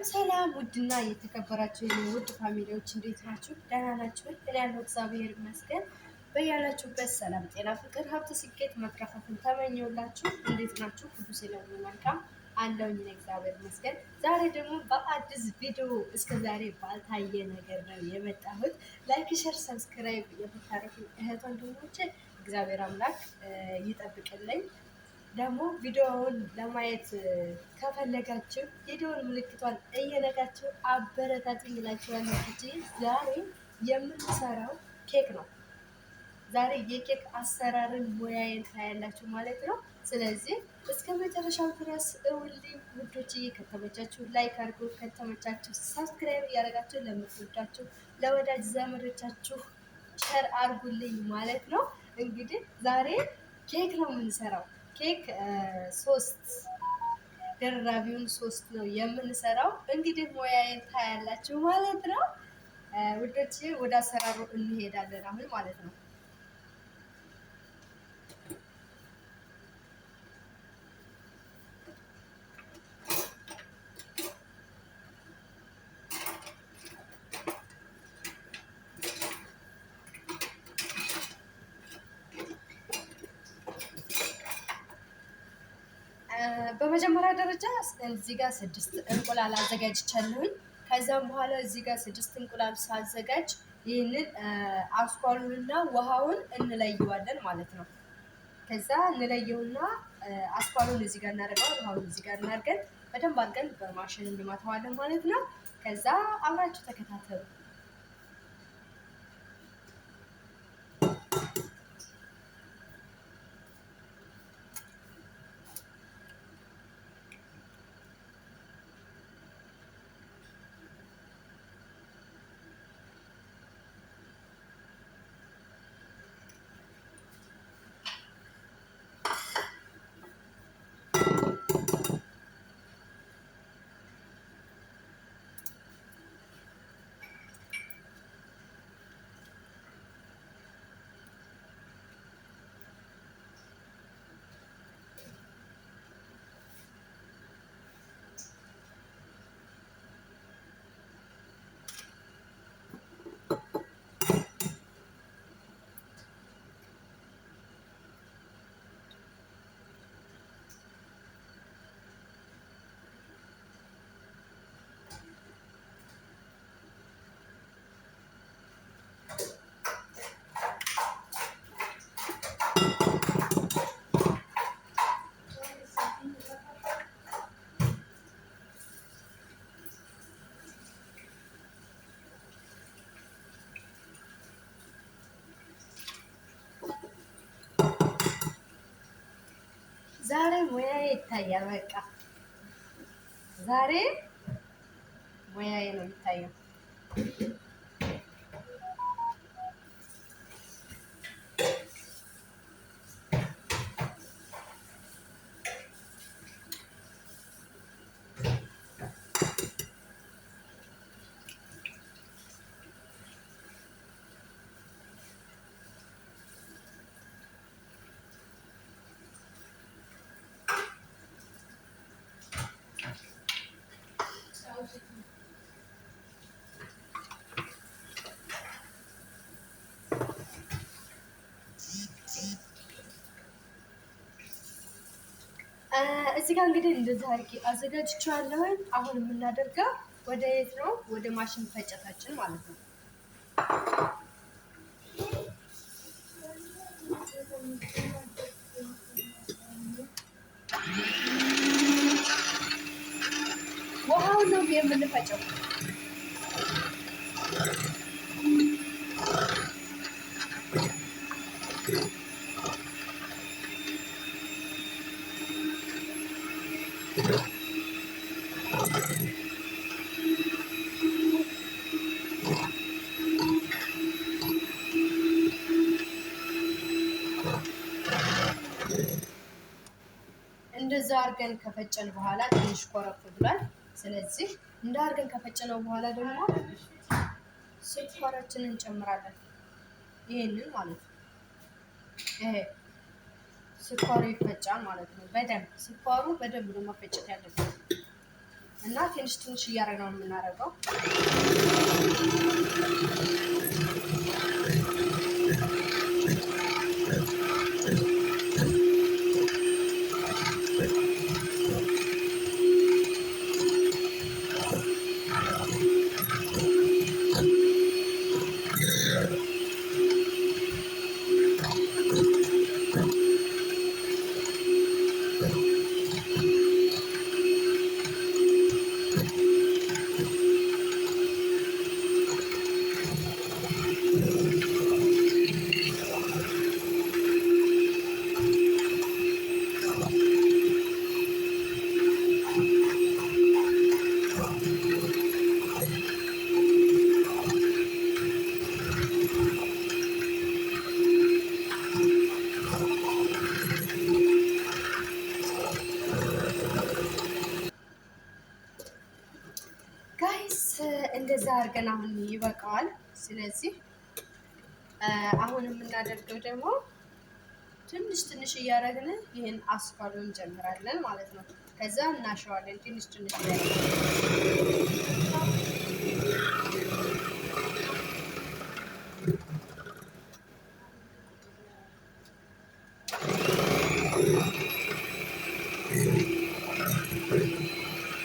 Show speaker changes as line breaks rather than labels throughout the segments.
ሰላም ውድና የተከበራችሁ የውድ ፋሚሊዎች እንዴት ናችሁ? ደህና ናችሁ? እኔ ያለው እግዚአብሔር ይመስገን። በያላችሁበት ሰላም፣ ጤና፣ ፍቅር፣ ሀብት፣ ስኬት፣ መትረፍን ተመኘውላችሁ። እንዴት ናችሁ? ሁሉ ሰላም መልካም አለውኝ እግዚአብሔር ይመስገን። ዛሬ ደግሞ በአዲስ ቪዲዮ እስከዛሬ ባልታየ ነገር ነው የመጣሁት። ላይክ፣ ሼር፣ ሰብስክራይብ የምታደርጉ እህት ወንድሞቼ እግዚአብሔር አምላክ ይጠብቅልኝ። ደግሞ ቪዲዮውን ለማየት ከፈለጋችሁ የደወል ምልክቷን እየነካችሁ አበረታቱኝ እላችኋለሁ። ዛሬ የምንሰራው ኬክ ነው። ዛሬ የኬክ አሰራርን ሙያዬን ታያላችሁ ማለት ነው። ስለዚህ እስከ መጨረሻው ድረስ እውልኝ ውዶች። ከተመቻችሁ ላይክ አድርጉ፣ ከተመቻችሁ ሰብስክራይብ እያደረጋችሁ ለምትወዳችሁ ለወዳጅ ዘመዶቻችሁ ሸር አድርጉልኝ ማለት ነው። እንግዲህ ዛሬ ኬክ ነው የምንሰራው። ኬክ ሶስት ደራቢውን ሶስት ነው የምንሰራው። እንግዲህ ሙያዬን ታያላችሁ ማለት ነው ውዶች። ወደ አሰራሩ እንሄዳለን አሁን ማለት ነው። በመጀመሪያ ደረጃ እዚህ ጋር 6 እንቁላል አዘጋጅቻለሁኝ። ከዛም በኋላ እዚህ ጋር 6 እንቁላል ሳዘጋጅ ይህንን አስኳሉንና ውሃውን እንለየዋለን ማለት ነው። ከዛ እንለየውና አስኳሉን እዚህ ጋር እናደርገዋለን፣ ውሃውን እዚህ ጋር እናድርገን በደንብ አድርገን በማሽን እንማተዋለን ማለት ነው። ከዛ አብራችሁ ተከታተሉ። ዛሬ ሙያዬ ይታያል። በቃ ዛሬ ሙያዬ ነው የሚታየው። እዚህ ጋር እንግዲህ እንደዚህ አድርጌ አዘጋጅቻለሁ። አሁን የምናደርገው ወደ የት ነው? ወደ ማሽን ፈጨታችን ማለት ነው። ውሃውን ነው የምንፈጨው። እንደዛ አድርገን ከፈጨን በኋላ ትንሽ ኮረፍ ብሏል። ስለዚህ እንደ አድርገን ከፈጨነው በኋላ ደግሞ ስኳራችንን እንጨምራለን። ይሄንን ማለት ነው። ይሄ ስኳሩ ይፈጫል ማለት ነው። በደንብ ስኳሩ በደንብ ነው መፈጨት ያለበት። እና ትንሽ ትንሽ እያደረግን ነው የምናደርገው። ጋይስ እንደዛ አድርገን አሁን ይበቃዋል። ስለዚህ አሁን የምናደርገው ደግሞ ትንሽ ትንሽ እያደረግን ይህን አስኳሉ እንጀምራለን ማለት ነው። ከዛ እናሸዋለን ትንሽ ትንሽ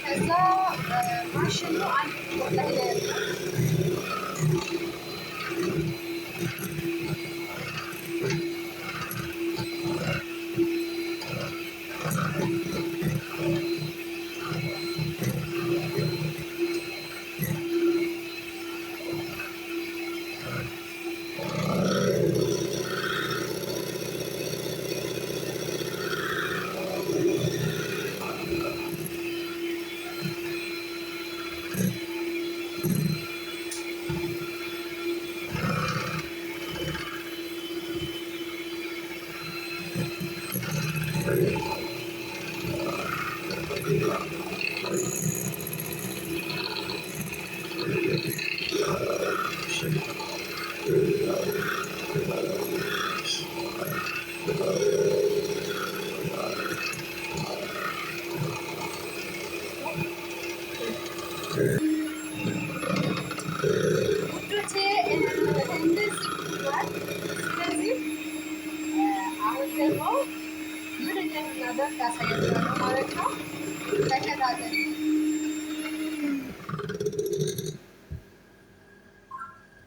ከዛ ማሽኑ አንድ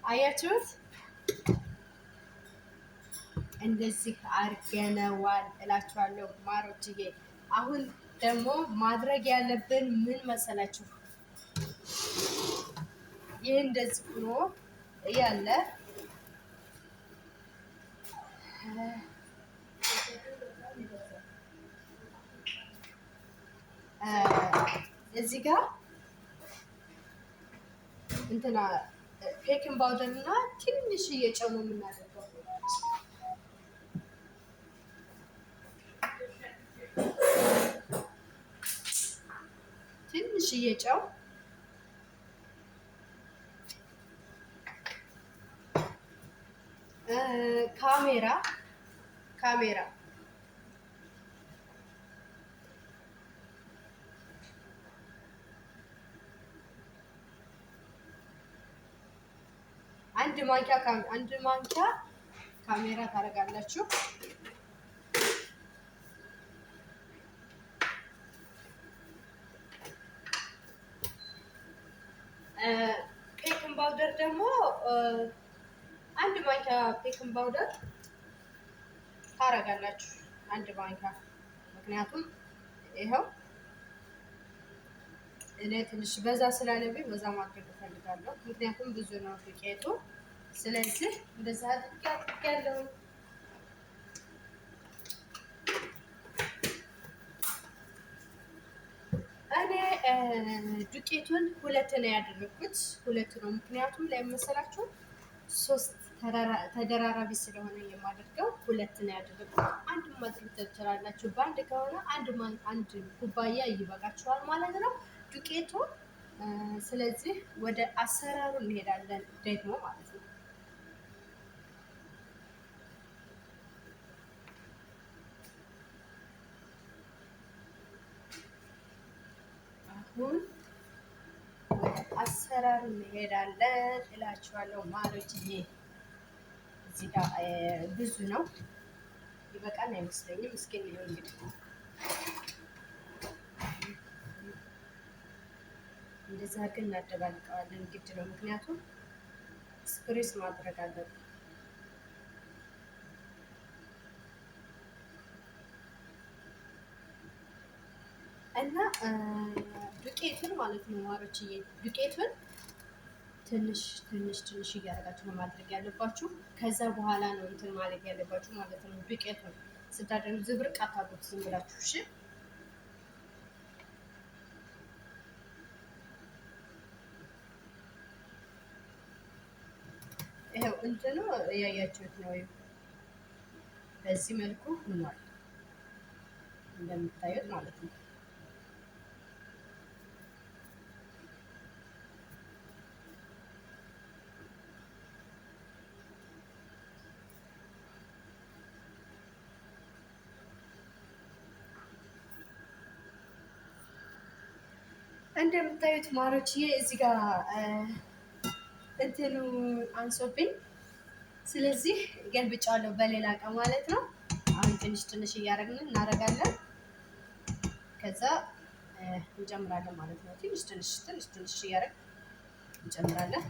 አያችሁት? እንደዚህ አርገነዋል እላችኋለሁ ማሮችዬ። አሁን ደግሞ ማድረግ ያለብን ምን መሰላችሁ? ይህ እንደዚህ ሆኖ እያለ እዚህ ጋር እንትና ቤኪንግ ፓውደር እና ትንሽዬ ጨው ነው የምናደርገው። ትንሽዬ ጨው ካሜራ አንድ ማንኪያ ካሜራ ታደርጋላችሁ። ቤኪንግ ፓውደር ደግሞ አንድ ማንኪያ ቤኪንግ ፓውደር ታደርጋላችሁ። አንድ ማንኪያ ምክንያቱም ይኸው እኔ ትንሽ በዛ ስላለብኝ በዛ ማድረግ እፈልጋለሁ። ምክንያቱም ብዙ ነው ዱቄቱ። ስለዚህ እንደዛ አድርጌያለሁ። እኔ ዱቄቱን ሁለት ነው ያደረኩት። ሁለት ነው ምክንያቱም ለመሰላችሁ ሶስት ተደራራቢ ስለሆነ የማደርገው ሁለት ነው ያደረኩት። አንድ ማድረግ ትችላላችሁ። በአንድ ከሆነ አንድ ኩባያ ይበቃችኋል ማለት ነው ዱቄቱ። ስለዚህ ወደ አሰራሩ እንሄዳለን ደግሞ ማለት ነው። አሁን አሰራሩ እንሄዳለን እላችኋለሁ ማሮችዬ። እዚህ ጋር ብዙ ነው፣ ይበቃል አይመስለኝም። እስኪ ነው እንግዲህ እንደዛ ግን እናደባልቀዋለን፣ ግድ ነው። ምክንያቱም ስፕሬስ ማድረግ አለብን እና ዱቄቱን ማለት ነው ማሮችዬ፣ ዱቄቱን ትንሽ ትንሽ ትንሽ እያደረጋችሁ ነው ማድረግ ያለባችሁ። ከዛ በኋላ ነው እንትን ማለት ያለባችሁ ማለት ነው። ዱቄቱን ስታደርጉ ዝብርቅ አታድርጉት ዝም ብላችሁ እሺ። ይሄው እንትኑ እያያችሁት ነው። በዚህ መልኩ ሆኗል እንደምታዩት ማለት ነው። እንደምታዩት ማሮችዬ እዚህ ጋር እንትኑ አንሶብኝ፣ ስለዚህ ገልብጫለሁ በሌላ እቃ ማለት ነው። አሁን ትንሽ ትንሽ እያደረግን እናደርጋለን። ከዛ እንጨምራለን ማለት ነው። ትንሽ ትንሽ ትንሽ ትንሽ እያደረግን እንጨምራለን።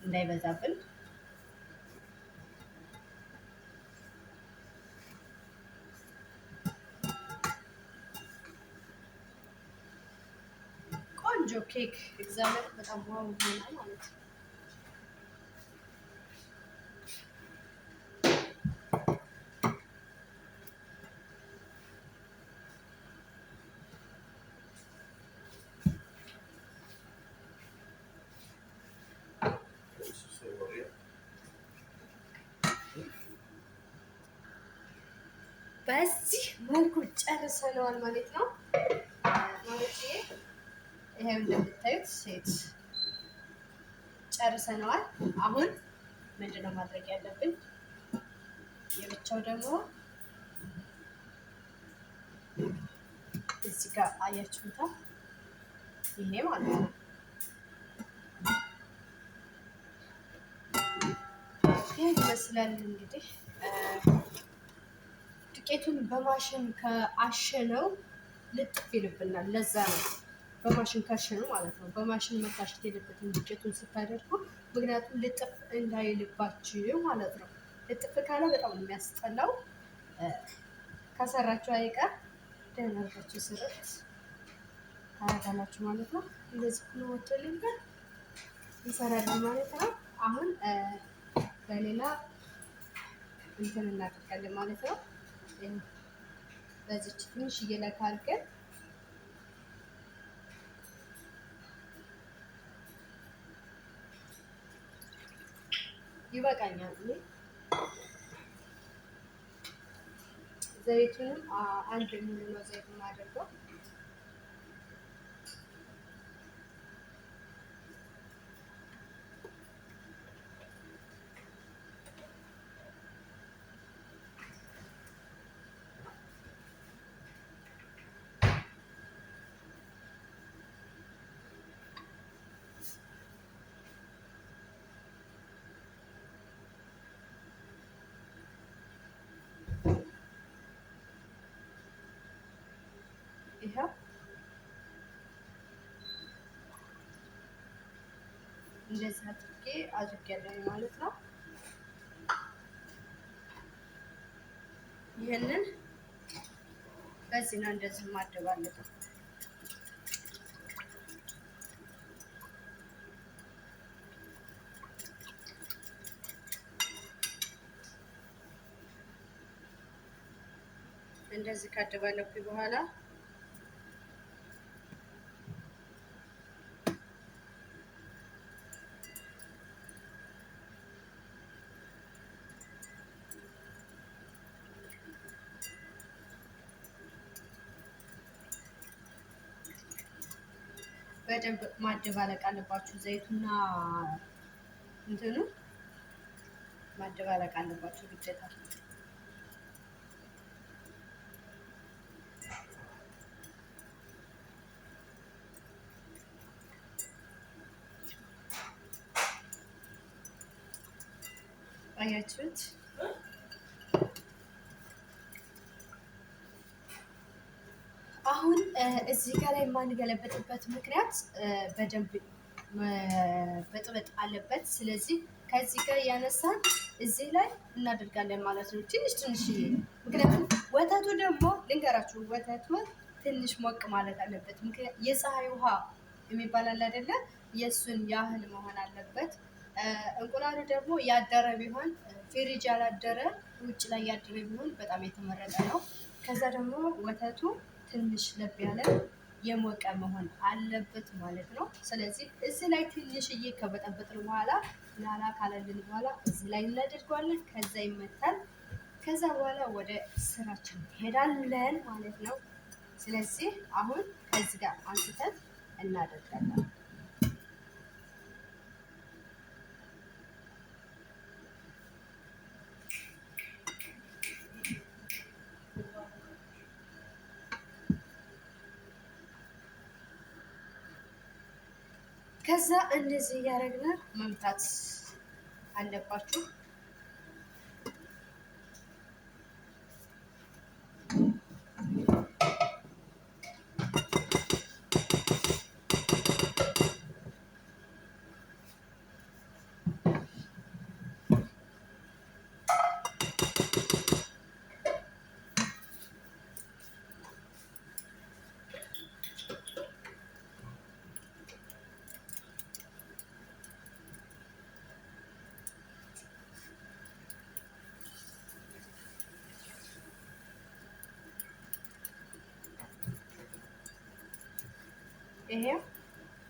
እንዳይበዛብን ቆንጆ ኬክ እግዚአብሔር በጣም ዋው ይሆናል ማለት ነው። በዚህ መልኩ ጨርሰነዋል ማለት ነው ማለት ይሄው እንደምታዩት ሴት ጨርሰነዋል። አሁን ምንድነው ማድረግ ያለብን? የብቻው ደግሞ እዚህ ጋር አያችሁታ፣ ይሄ ማለት ነው። ይሄ ይመስላል እንግዲህ ዱቄቱን በማሽን ከአሸነው ልጥፍ ይልብናል። ለዛ ነው በማሽን ካሸነው ማለት ነው። በማሽን መታሸት የለበትም ዱቄቱን ስታደርጉ፣ ምክንያቱም ልጥፍ እንዳይልባችሁ ማለት ነው። ልጥፍ ካለ በጣም የሚያስጠላው። ከሰራችሁ አይቀር ደህና አድርጋችሁ ስርት ታረጋላችሁ ማለት ነው። እንደዚህ ሆኖ ወጥቶልን ግን እንሰራለን ማለት ነው። አሁን በሌላ እንትን እናደርጋለን ማለት ነው። በዚች ትንሽ እየለካ አድርገን ይበቃኛል። ዘይቱንም አንድ ሙሉ ነው ዘይት የማደርገው። ይሄው እንደዚህ አድርጌያለሁ ማለት ነው። ይሄንን በዚህ ነው እንደዚህ ማደባለቅ። እንደዚህ ካደባለኩኝ በኋላ በደንብ ማደባለቅ አለባችሁ። ዘይቱና እንትኑ ማደባለቅ አለባችሁ ግዴታ። አያችሁት? አሁን እዚህ ጋር ላይ የማንገለበጥበት ምክንያት በደንብ በጥበጥ አለበት። ስለዚህ ከዚህ ጋር እያነሳን እዚህ ላይ እናደርጋለን ማለት ነው፣ ትንሽ ትንሽዬ። ምክንያቱም ወተቱ ደግሞ ልንገራችሁ፣ ወተቱ ትንሽ ሞቅ ማለት አለበት። የፀሐይ ውሃ የሚባል አለ አይደለ? የእሱን ያህል መሆን አለበት። እንቁላሉ ደግሞ ያደረ ቢሆን ፍሪጅ ያላደረ ውጭ ላይ ያደረ ቢሆን በጣም የተመረጠ ነው። ከዛ ደግሞ ወተቱ ትንሽ ለብ ያለ የሞቀ መሆን አለበት ማለት ነው። ስለዚህ እዚህ ላይ ትንሽዬ ከበጠበጥን በኋላ ላላ ካለልን በኋላ እዚህ ላይ እናደርገዋለን። ከዛ ይመታል። ከዛ በኋላ ወደ ስራችን እንሄዳለን ማለት ነው። ስለዚህ አሁን ከዚህ ጋር አንስተን እናደርጋለን። ከዛ እንደዚህ እያደረግን መምታት አለባችሁ። ይሄው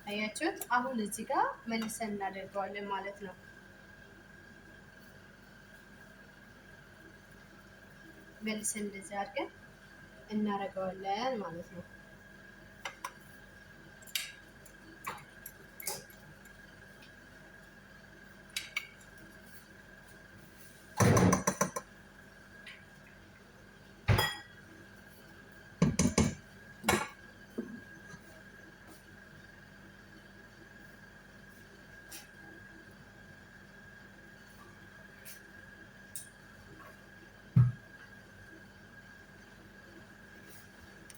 አያችሁት? አሁን እዚህ ጋር መልሰን እናደርገዋለን ማለት ነው። መልሰን እንደዚህ አድርገን እናደርገዋለን ማለት ነው።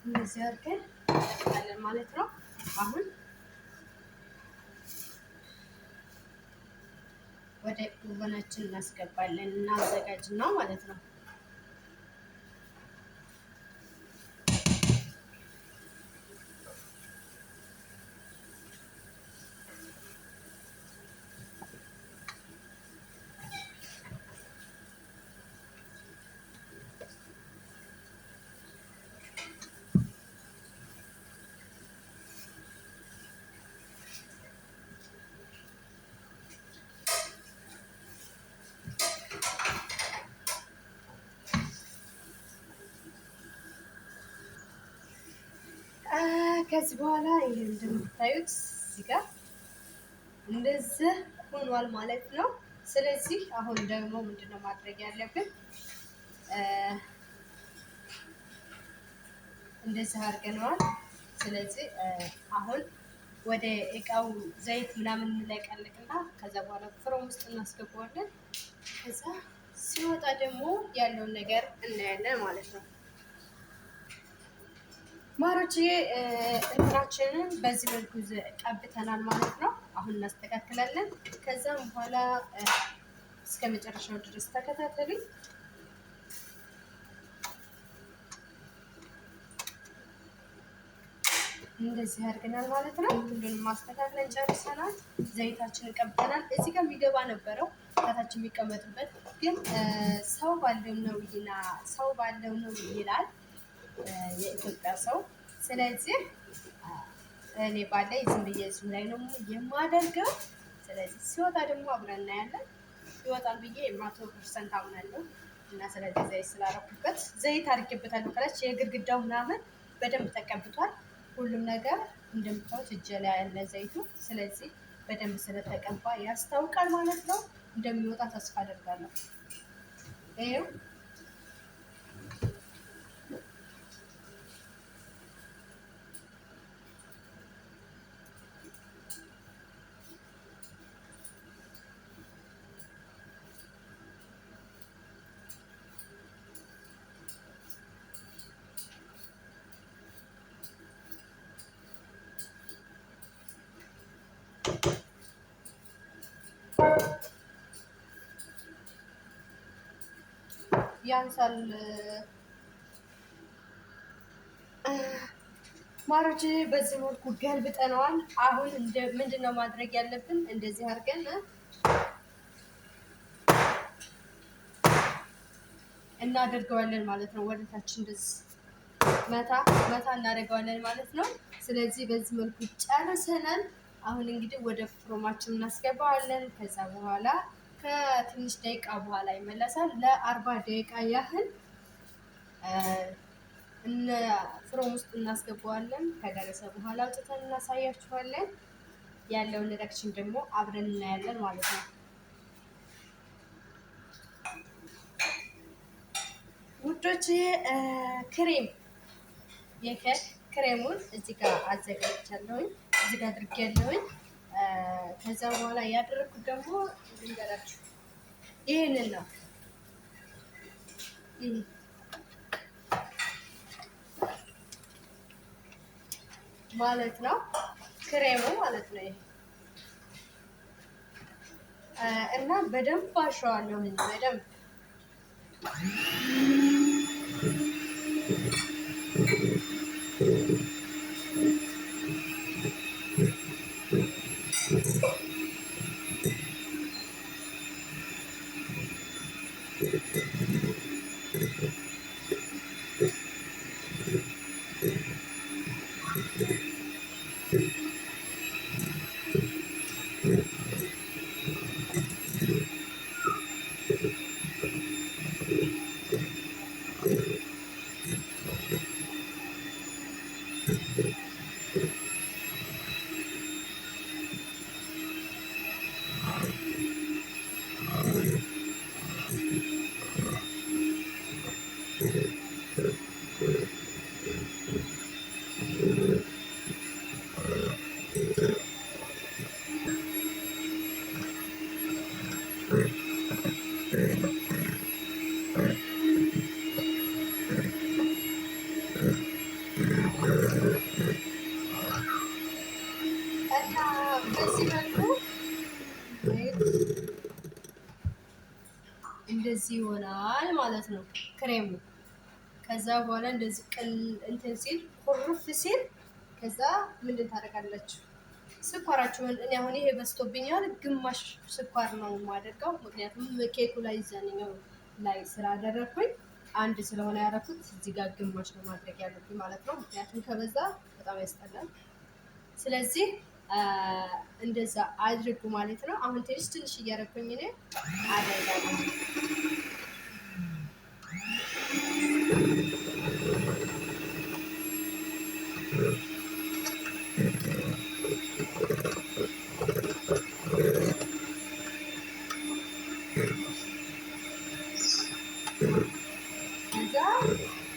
እንደዚህ አድርገን እናደርጋለን ማለት ነው። አሁን ወደ ኦቨናችን እናስገባለን፣ እናዘጋጅና ማለት ነው። ከዚህ በኋላ ይሄ እንደምታዩት እዚህ ጋር እንደዚህ ሆኗል ማለት ነው። ስለዚህ አሁን ደግሞ ምንድነው ማድረግ ያለብን? እንደዚህ አድርገነዋል። ስለዚህ አሁን ወደ እቃው ዘይት ምናምን እንለቀልቅና ከዛ በኋላ ፍሮም ውስጥ እናስገባዋለን። ከዛ ሲወጣ ደግሞ ያለውን ነገር እናያለን ማለት ነው። ማሮችዬ እንትናችንን በዚህ መልኩ ቀብተናል ማለት ነው። አሁን እናስተካክላለን። ከዛም በኋላ እስከ መጨረሻው ድረስ ተከታተሉኝ። እንደዚህ አድርገናል ማለት ነው። ሁሉንም ማስተካከለን ጨርሰናል። ዘይታችንን ቀብተናል። እዚህ ጋር የሚገባ ነበረው ከታች የሚቀመጥበት ግን ሰው ባለው ነው ይላል የኢትዮጵያ ሰው። ስለዚህ እኔ ባላይ ዝም ብዬ እዚሁ ላይ ነው የማደርገው። ስለዚህ ሲወጣ ደግሞ አብረን እናያለን። ይወጣል ብዬ 100% አምናለሁ። እና ስለዚህ ዘይት ስላደረኩበት ዘይት አድርጌበታለሁ። ከላች የግድግዳው ምናምን በደንብ ተቀብቷል። ሁሉም ነገር እንደምታዩት እጄ ላይ ያለ ዘይቱ። ስለዚህ በደንብ ስለተቀባ ያስታውቃል ማለት ነው። እንደሚወጣ ተስፋ አደርጋለሁ። ይሄው ያንሳል ማሮች። በዚህ መልኩ ገልብጠነዋል። አሁን ምንድነው ማድረግ ያለብን? እንደዚህ አድርገን እናደርገዋለን ማለት ነው። ወደታች እንደዚህ መታ መታ እናደርገዋለን ማለት ነው። ስለዚህ በዚህ መልኩ ጨርሰናል። አሁን እንግዲህ ወደ ፍሮማችን እናስገባዋለን። ከዛ በኋላ ከትንሽ ደቂቃ በኋላ ይመለሳል። ለ40 ደቂቃ ያህል ፍሮም ውስጥ እናስገባዋለን። ከደረሰ በኋላ አውጥተን እናሳያችኋለን። ያለውን ሪአክሽን ደግሞ አብረን እናያለን ማለት ነው። ውዶች ክሬም የኬክ ክሬሙን እዚህ ጋር አዘጋጅቻለሁኝ፣ እዚህ ጋር አድርጌያለሁኝ። ከዛ በኋላ ያደረኩት ደግሞ ልንገራችሁ ይሄንን ነው ማለት ነው። ክሬሙ ማለት ነው ይሄ እና በደንብ አሸዋለሁ በደንብ እንደዚህ ይሆናል ማለት ነው ክሬሙ። ከዛ በኋላ እንደዚህ እንትን ሲል ኩርፍ ሲል ከዛ ምንድን ታደርጋላችሁ? ስኳራችሁን እኔ አሁን ይሄ በዝቶብኛል፣ ግማሽ ስኳር ነው የማደርገው። ምክንያቱም ኬኩ ላይ እዛኛው ላይ ስላደረኩኝ አንድ ስለሆነ ያደረኩት እዚህ ጋር ግማሽ ነው ማድረግ ያለብኝ ማለት ነው። ምክንያቱም ከበዛ በጣም ያስጠላል። ስለዚህ እንደዛ አድርጉ ማለት ነው። አሁን ትንሽ እያደረኩኝ እኔ አደርጋለሁ።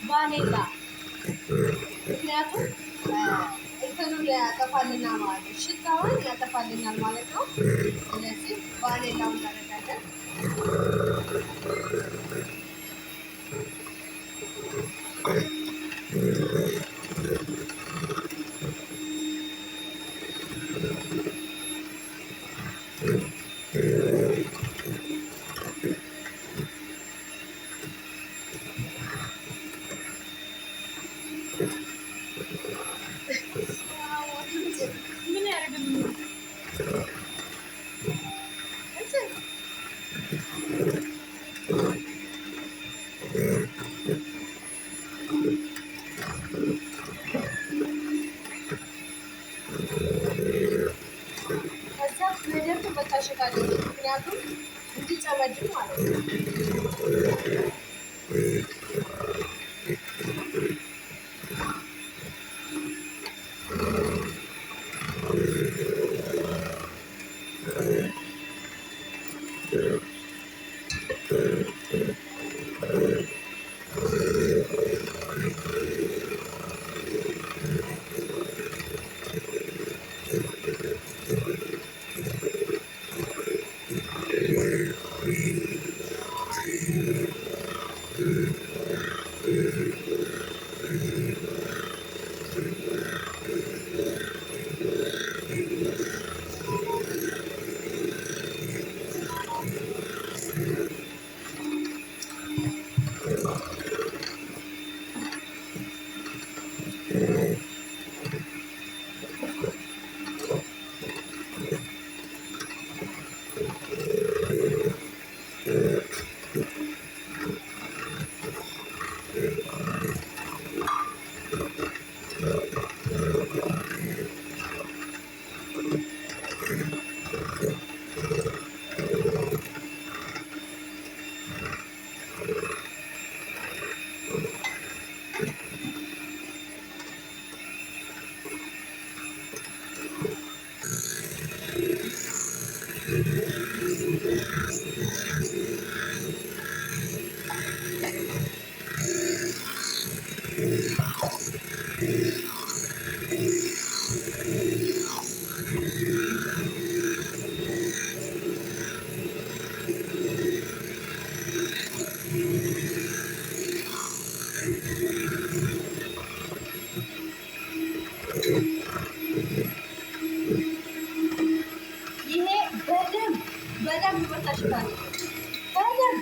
ቫኒላ ምክንያቱም እንትኑን ያጠፋልናል ማለት ነው፣ ሽታውን ያጠፋልናል ማለት ነው። ስለዚህ ቫኒላውን እናደርጋለን። በደንብ መታሸግ አለበት፣ ምክንያቱም እንዲጨመድም ማለት ነው። ይሄ በደንብ በደንብ መታሽታል። በደንብ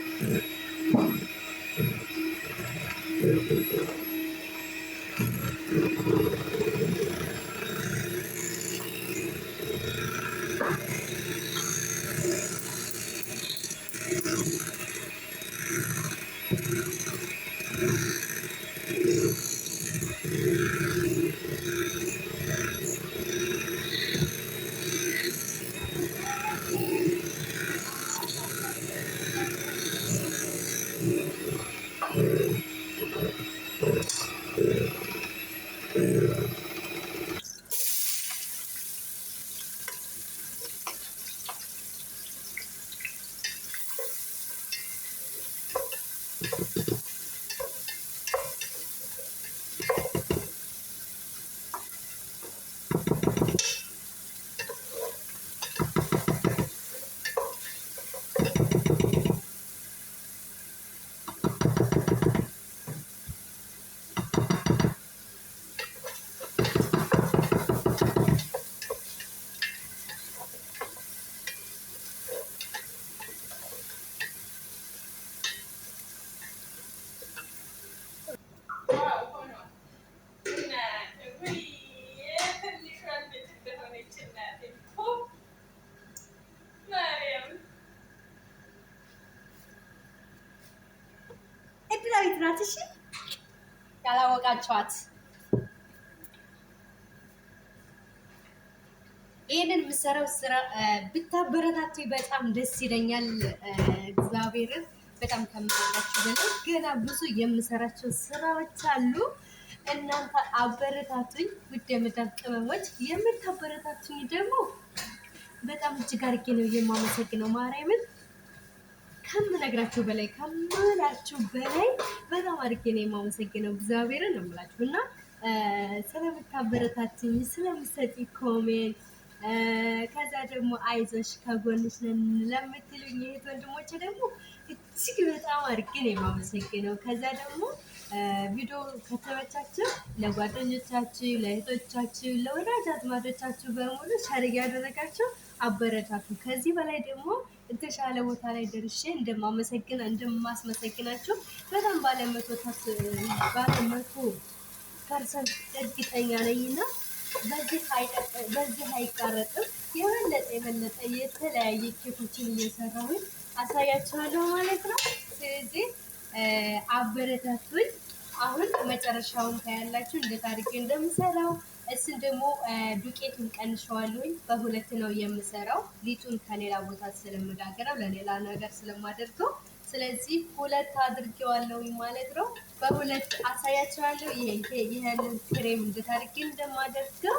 እድላዊት ናት። እሺ ያላወቃችኋት ይህንን የምሰራው ስራ ብታበረታቱ በጣም ደስ ይለኛል። እግዚአብሔርን በጣም ከምሰራችሁ በላይ ገና ብዙ የምሰራቸው ስራዎች አሉ። እናንተ አበረታቱኝ ውድ የመዳም ቅመሞች። የምታበረታቱኝ ደግሞ በጣም እጅግ አድርጌ ነው የማመሰግነው። ማርያምን ከምነግራችሁ በላይ ከምላችሁ በላይ በጣም አድርጌ ነው የማመሰግነው። እግዚአብሔርን ነው የምላችሁ እና ስለምታበረታቱኝ ስለምሰጪ ኮሜንት ከዛ ደግሞ አይዞሽ ከጎንሽ ነን ለምትሉኝ የእህት ወንድሞቼ ደግሞ እጅግ በጣም አድርጌ ነው የማመሰግነው። ከዛ ደግሞ ቪዲዮ ከተመቻችሁ ለጓደኞቻችሁ፣ ለእህቶቻችሁ፣ ለወዳጅ አዝማዶቻችሁ በሙሉ ሸር እያደረጋችሁ አበረታቱ። ከዚህ በላይ ደግሞ የተሻለ ቦታ ላይ ደርሼ እንደማስመሰግናችሁ በጣም ባለመቶ ፐርሰንት እርግጠኛ ነኝና በዚህ አይቃረጥም። የበለጠ የተለያየ ኬኮችን እየሰራሁኝ አሳያችኋለሁ ማለት ነው። ስለዚህ አበረታቱኝ። አሁን መጨረሻውን ታያላችሁ እንዴት አድርጌ እንደምሰራው። እሱን ደግሞ ዱቄቱን ቀንሸዋለሁኝ። በሁለት ነው የምሰራው። ሊጡን ከሌላ ቦታ ስለምጋገረው ለሌላ ነገር ስለማደርገው ስለዚህ ሁለት አድርጌዋለሁኝ ማለት ነው። በሁለት አሳያችኋለሁ። ይሄንን ክሬም እንዴት አድርጌ እንደማደርገው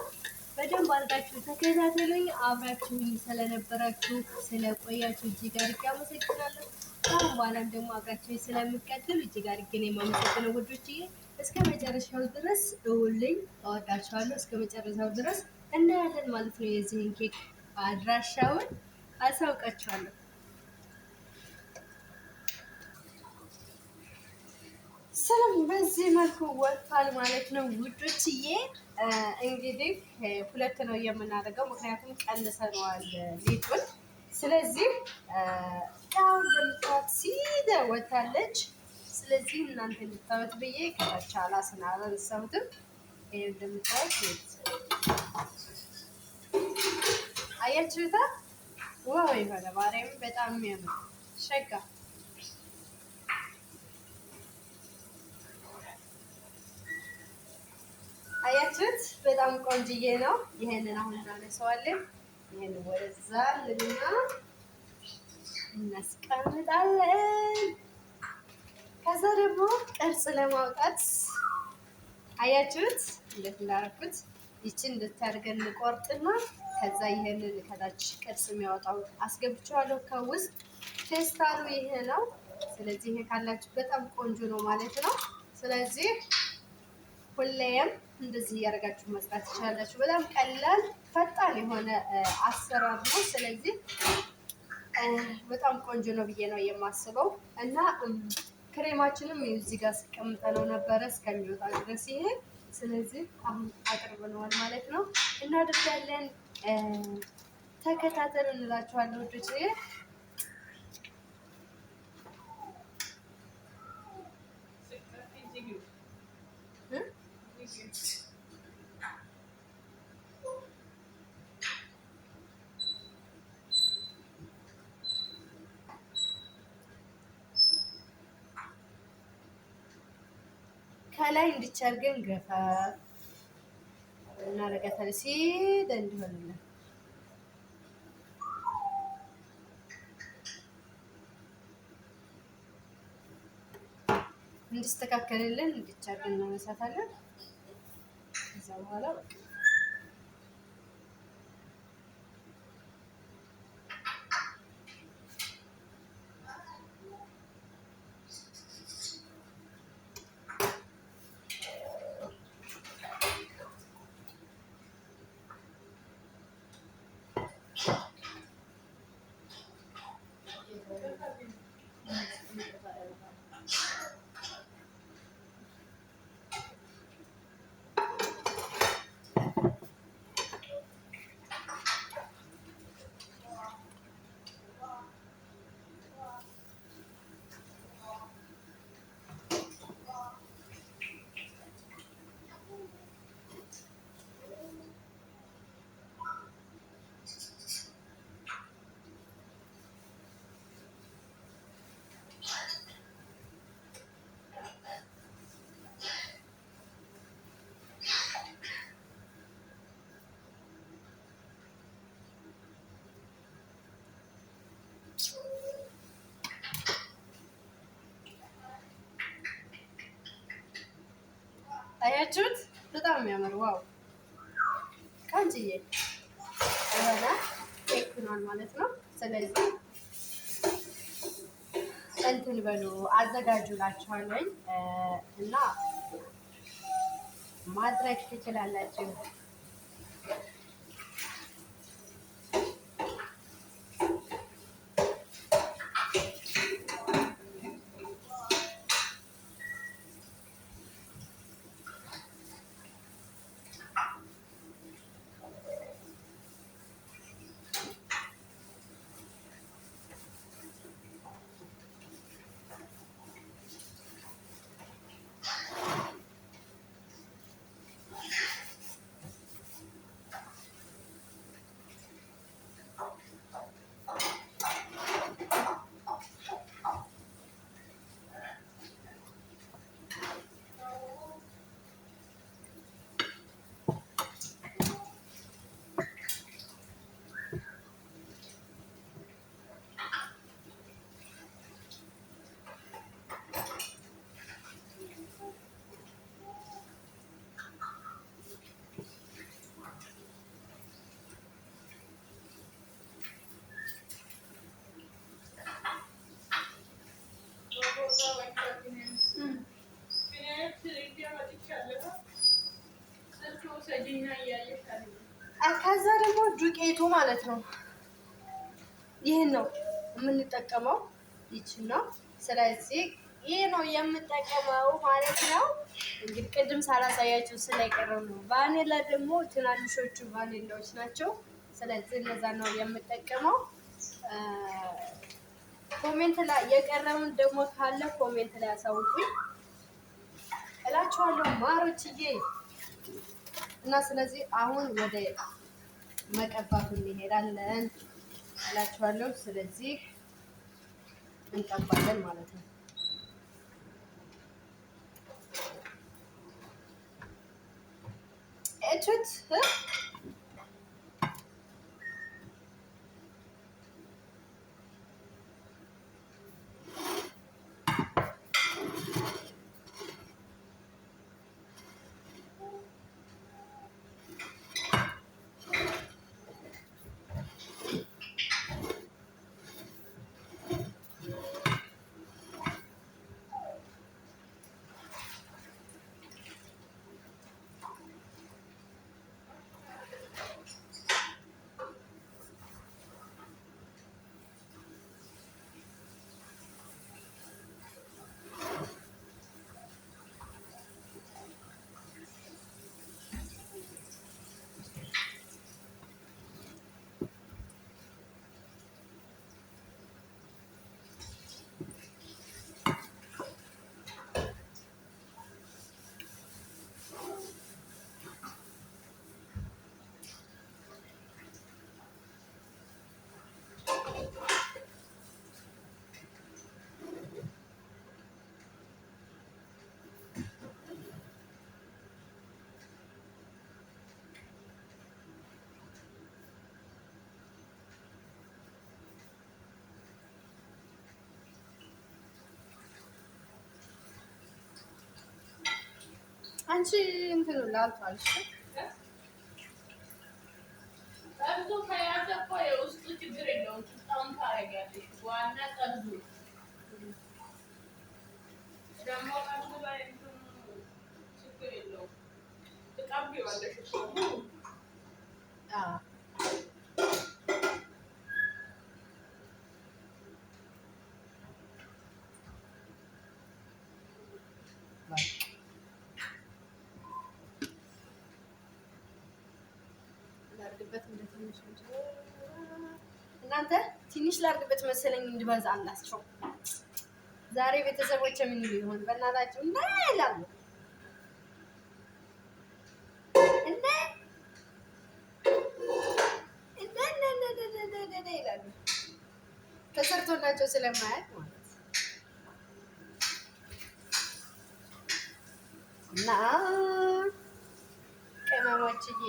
በደንብ አድርጋችሁ ተከታተሉኝ። አብራችሁኝ ስለነበራችሁ ስለቆያችሁ እጅግ አድርጌ አመሰግናለሁ። አሁን በኋላም ደግሞ አብራችሁኝ ስለምትቀጥሉ እጅግ አድርጌ ነው የማመሰግነው ውዶችዬ። እስከ መጨረሻው ድረስ እውልኝ። እወዳችኋለሁ። እስከ መጨረሻው ድረስ እናያለን ማለት ነው። የዚህን ኬክ አድራሻውን አሳውቃችኋለሁ። ሰላም በዚህ መልኩ ወጥቷል ማለት ነው ውዶችዬ። እንግዲህ ሁለት ነው የምናደርገው ምክንያቱም ቀንሰነዋል ሊጡን። ስለዚህ ያው እንደምታዩት ሲደ ወጥታለች። ስለዚህ እናንተ እንድታዩት ብዬ ከታች አላነሳሁትም። ይሄ እንደምታዩት አያችሁታ? ዋው የሆነ ማርያም በጣም የሚያምር ሸጋ አያችሁት? በጣም ቆንጅዬ ነው። ይሄንን አሁን እናነሳዋለን። ይሄንን ወደዛ ልልና እናስቀምጣለን። ከዛ ደግሞ ቅርጽ ለማውጣት አያችሁት እንዴት እንዳደረኩት። ይችን እንድታደርገን እንቆርጥና ከዛ ይሄንን ከታች ቅርጽ የሚያወጣው አስገብቼዋለሁ ከውስጥ። ፌስታሉ ይሄ ነው። ስለዚህ ይሄ ካላችሁ በጣም ቆንጆ ነው ማለት ነው። ስለዚህ ሁሌም እንደዚህ እያደረጋችሁ መስራት ትችላላችሁ። በጣም ቀላል ፈጣን የሆነ አሰራር ነው። ስለዚህ በጣም ቆንጆ ነው ብዬ ነው የማስበው እና ክሬማችንም እዚህ ጋር አስቀምጠነው ነበረ እስከሚወጣ ድረስ ይሄ። ስለዚህ አሁን አቅርበነዋል ማለት ነው። እናደርጋለን። ተከታተሉ እንላችኋለሁ ወዶች። ከላይ እንዲቻርገን ገፋ እናረጋታለን ሲል እንዲሆንልን እንዲስተካከልልን እንዲቻርገን እናነሳታለን። ከዛ በኋላ አያችሁት? በጣም የሚያምር ዋው ቆንጆዬ የሆነ ኬክ ሆኗል ማለት ነው። ስለዚህ እንትን በሉ አዘጋጁላችኋለኝ እና ማድረግ ትችላላችሁ። ከዛ ደግሞ ዱቄቱ ማለት ነው። ይህን ነው የምንጠቀመው፣ ይችን ነው። ስለዚህ ይህ ነው የምጠቀመው ማለት ነው። እንግዲህ ቅድም ሳላሳያችሁ ስለቀረው ነው። ቫኒላ ደግሞ ትናንሾቹ ቫኒላዎች ናቸው። ስለዚህ እነዛ ነው የምጠቀመው። ኮሜንት ላይ የቀረውን ደግሞ ካለ ኮሜንት ላይ አሳውቁኝ እላችኋለሁ ማሮችዬ። እና ስለዚህ አሁን ወደ መቀባቱ እንሄዳለን እላችኋለሁ። ስለዚህ እንቀባለን ማለት ነው። እቹት አንቺ እንትን ላልፋል
ጠብቶ ከያዘ እኮ የውስጡ ችግር የለውም። ቂጣውን ታረጊያለሽ። ዋና ጠብዙ ደግሞ ጠብዙ ላይ እንትኑ ችግር የለውም። ትቀቢዋለሽ እኮ
ላድርግበት እንደትንሽ እናንተ ትንሽ ላድርግበት መሰለኝ እንድበዛ አላቸው። ዛሬ ቤተሰቦች ምን ይሆን በእናታችሁ እና ይላሉ እና ይላሉ ተሰርቶላቸው ስለማያውቅ ማለት እና ቅመሞችዬ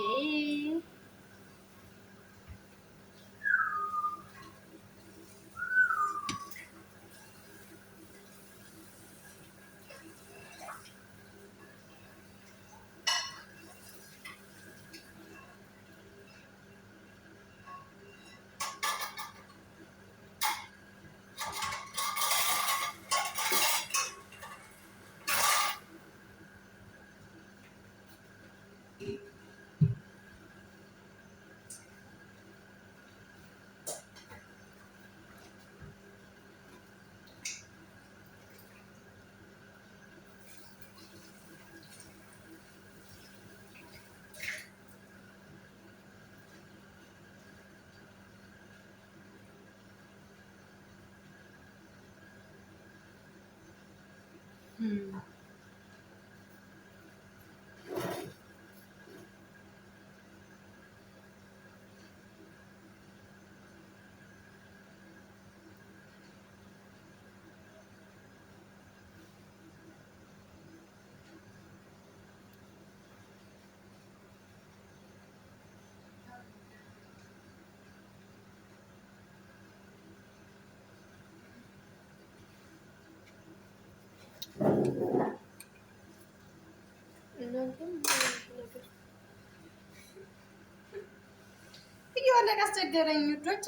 እየሆነ አስቸገረኝ ውዶች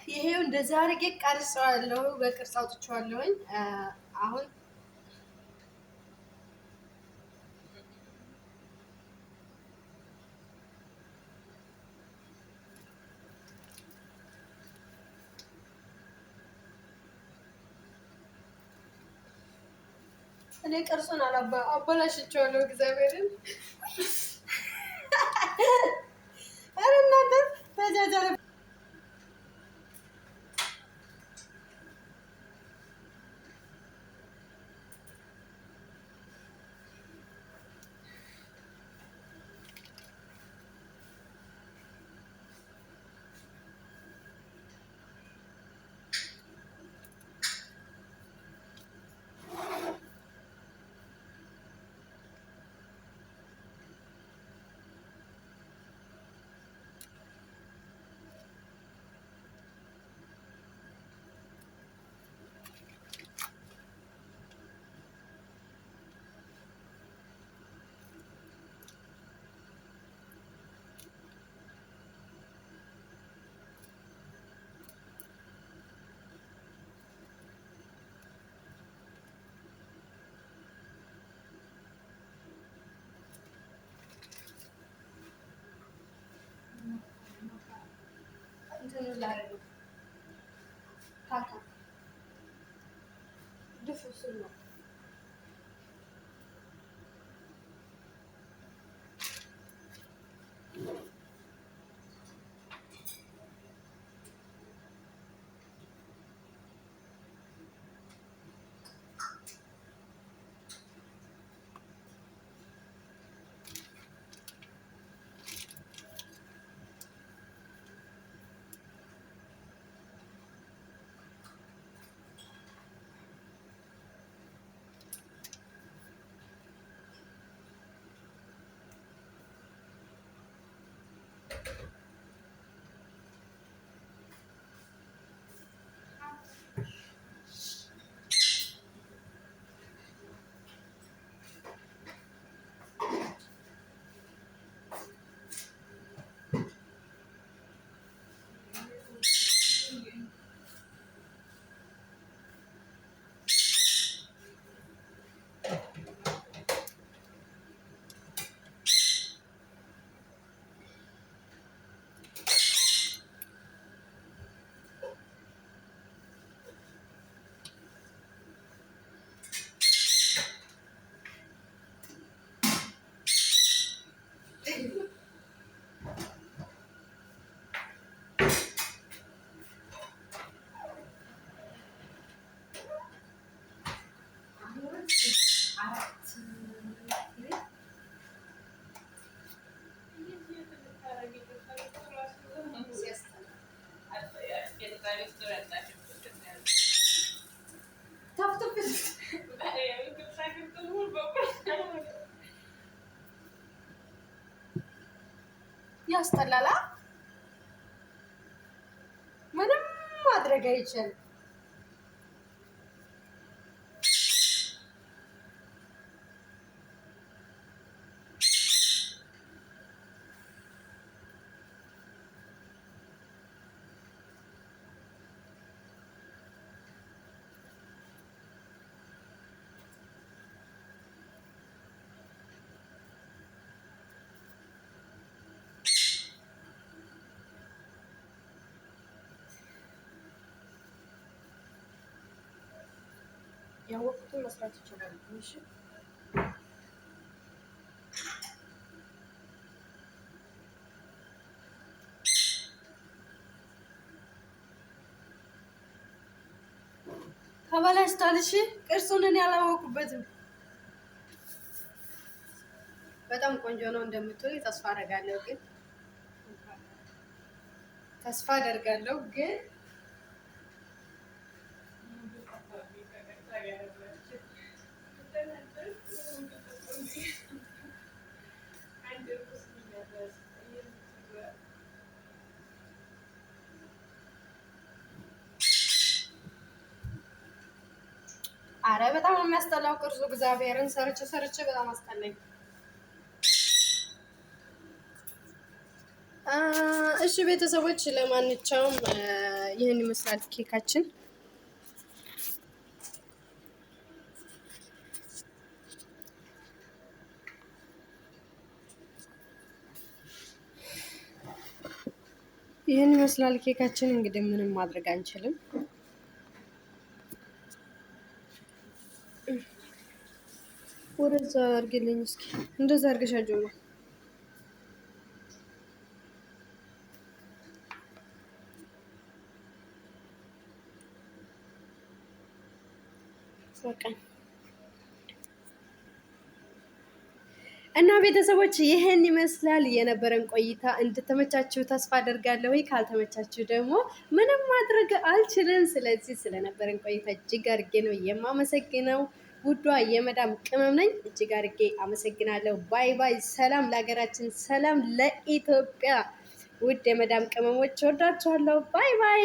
ይሄው እንደዛ አድርጌ ቀርጸዋለሁ። በቅርጽ አውጥቼዋለሁኝ። አሁን እኔ ቅርጹን አበላሽቼዋለሁ። እግዚአብሔርን ኧረ እናንተ ተጃጃለ እንትኑ ላደርግ ካካ ድፍሱ ነው። ያስጠላላ። ምንም ማድረግ አይቻልም። ያወቁትን መስራት ይችላል። እሺ ተበላሽቷል። እሺ ቅርጹን እኔ አላወቁበትም። በጣም ቆንጆ ነው እንደምትሆን ተስፋ አደርጋለሁ ግን አረ በጣም የሚያስጠላው ቅርጹ። እግዚአብሔርን ሰርቼ በጣም አስጠላኝ። እሺ ቤተሰቦች ለማንኛውም ይህን ይመስላል ኬካችን። ይህን ይመስላል ኬካችን። እንግዲህ ምንም ማድረግ አንችልም። ወደዛ አድርግልኝ እስኪ እንደዛ አድርገሻቸው ነው። እና ቤተሰቦች ይሄን ይመስላል የነበረን ቆይታ። እንድተመቻችሁ ተስፋ አደርጋለሁ። ካልተመቻችሁ ደግሞ ምንም ማድረግ አልችልም። ስለዚህ ስለነበረን ቆይታ እጅግ አድርጌ ነው የማመሰግነው። ውዷ የመዳም ቅመም ነኝ። እጅግ አድርጌ አመሰግናለሁ። ባይ ባይ። ሰላም ለሀገራችን፣ ሰላም ለኢትዮጵያ። ውድ የመዳም ቅመሞች ወዳችኋለሁ። ባይ ባይ።